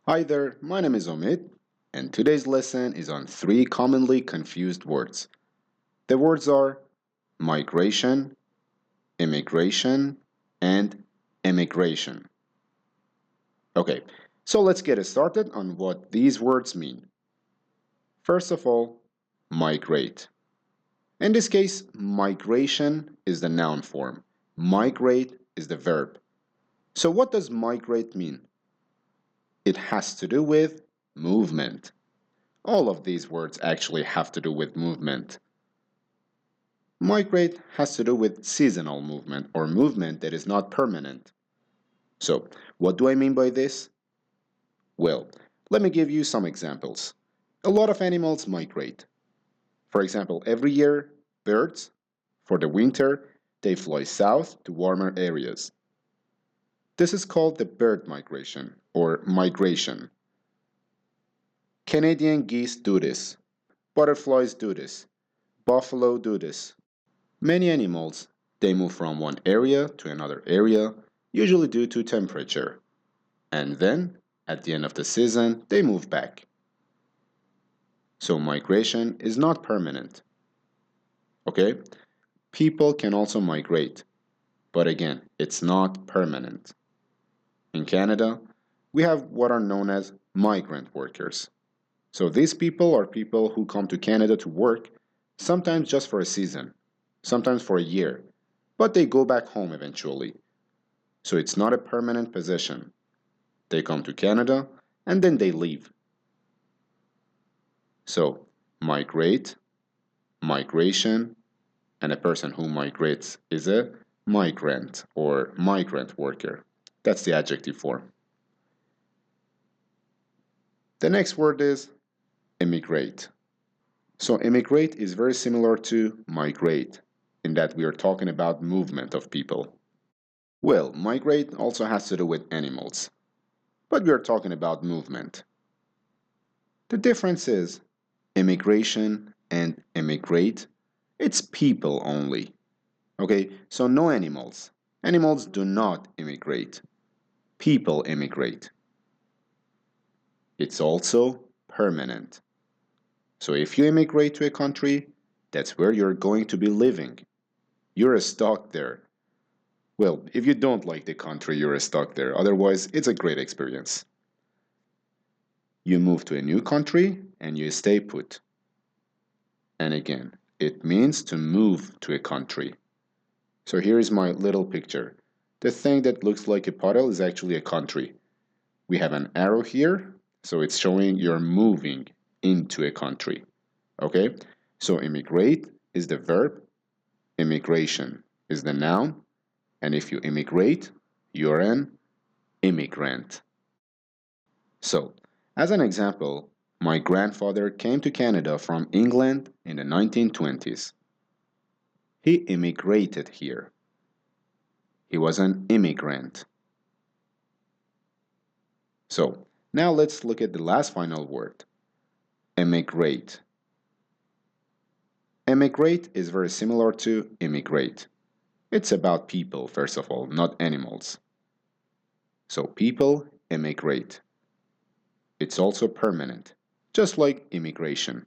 Hi there, my name is Omid, and today's lesson is on three commonly confused words. The words are migration, immigration, and emigration. Okay, so let's get started on what these words mean. First of all, migrate. In this case, migration is the noun form. Migrate is the verb. So what does migrate mean? It has to do with movement. All of these words actually have to do with movement. Migrate has to do with seasonal movement or movement that is not permanent. So, what do I mean by this? Well, let me give you some examples. A lot of animals migrate. For example, every year, birds, for the winter, they fly south to warmer areas. This is called the bird migration or migration. Canadian geese do this. Butterflies do this. Buffalo do this. Many animals, they move from one area to another area, usually due to temperature. And then, at the end of the season, they move back. So migration is not permanent. Okay? People can also migrate, but again, it's not permanent. In Canada, we have what are known as migrant workers. So these people are people who come to Canada to work, sometimes just for a season, sometimes for a year, but they go back home eventually. So it's not a permanent position. They come to Canada and then they leave. So migrate, migration, and a person who migrates is a migrant or migrant worker. That's the adjective form. The next word is immigrate. So immigrate is very similar to migrate in that we are talking about movement of people. Well, migrate also has to do with animals, but we are talking about movement. The difference is immigration and immigrate, it's people only. Okay, so no animals. Animals do not immigrate. People immigrate. It's also permanent. So if you immigrate to a country, that's where you're going to be living. You're stuck there. Well, if you don't like the country, you're stuck there. Otherwise, it's a great experience. You move to a new country and you stay put. And again, it means to move to a country. So here is my little picture. The thing that looks like a puddle is actually a country. We have an arrow here, so it's showing you're moving into a country. Okay? So immigrate is the verb, immigration is the noun, and if you immigrate, you're an immigrant. So, as an example, my grandfather came to Canada from England in the 1920s. He immigrated here. He was an immigrant. So, now let's look at the last final word, emigrate. Emigrate is very similar to immigrate. It's about people, first of all, not animals. So people emigrate. It's also permanent, just like immigration.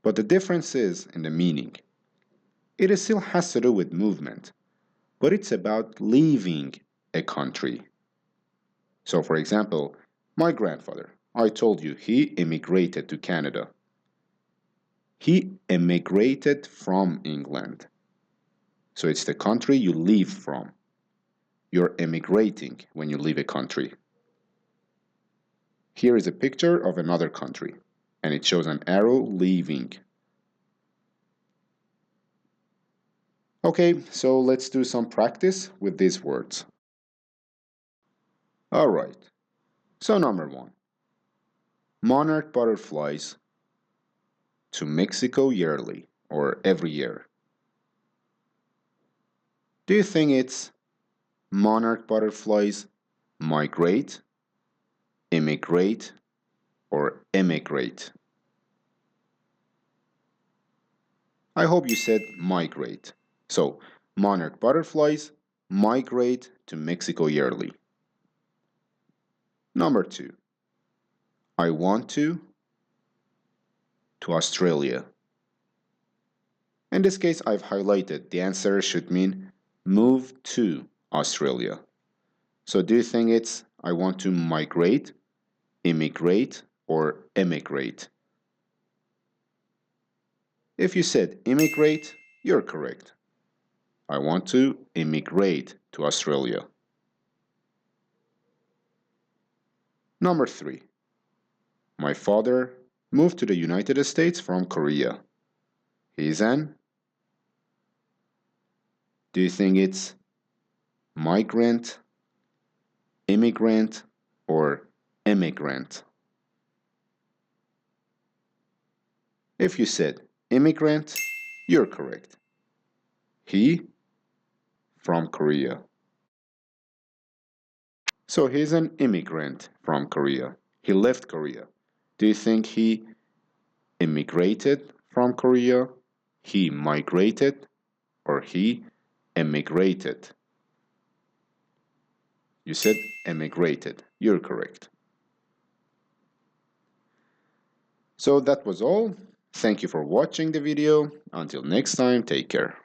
But the difference is in the meaning. It still has to do with movement, but it's about leaving a country. So, for example, my grandfather, I told you he immigrated to Canada. He emigrated from England. So it's the country you leave from. You're emigrating when you leave a country. Here is a picture of another country, and it shows an arrow leaving. Okay, so let's do some practice with these words. Alright, so number one, monarch butterflies to Mexico yearly or every year. Do you think it's monarch butterflies migrate, immigrate, or emigrate? I hope you said migrate. So, monarch butterflies migrate to Mexico yearly. Number 2. I want to Australia. In this case, I've highlighted the answer should mean move to Australia. So do you think it's I want to migrate, immigrate, or emigrate? If you said immigrate, you're correct. I want to immigrate to Australia. Number 3. My father moved to the United States from Korea. He's an. Do you think it's migrant, immigrant, or immigrant? If you said immigrant, you're correct. He from Korea. So he's an immigrant from Korea. He left Korea. Do you think he immigrated from Korea, he migrated, or he emigrated? You said emigrated. You're correct. So that was all. Thank you for watching the video. Until next time, take care.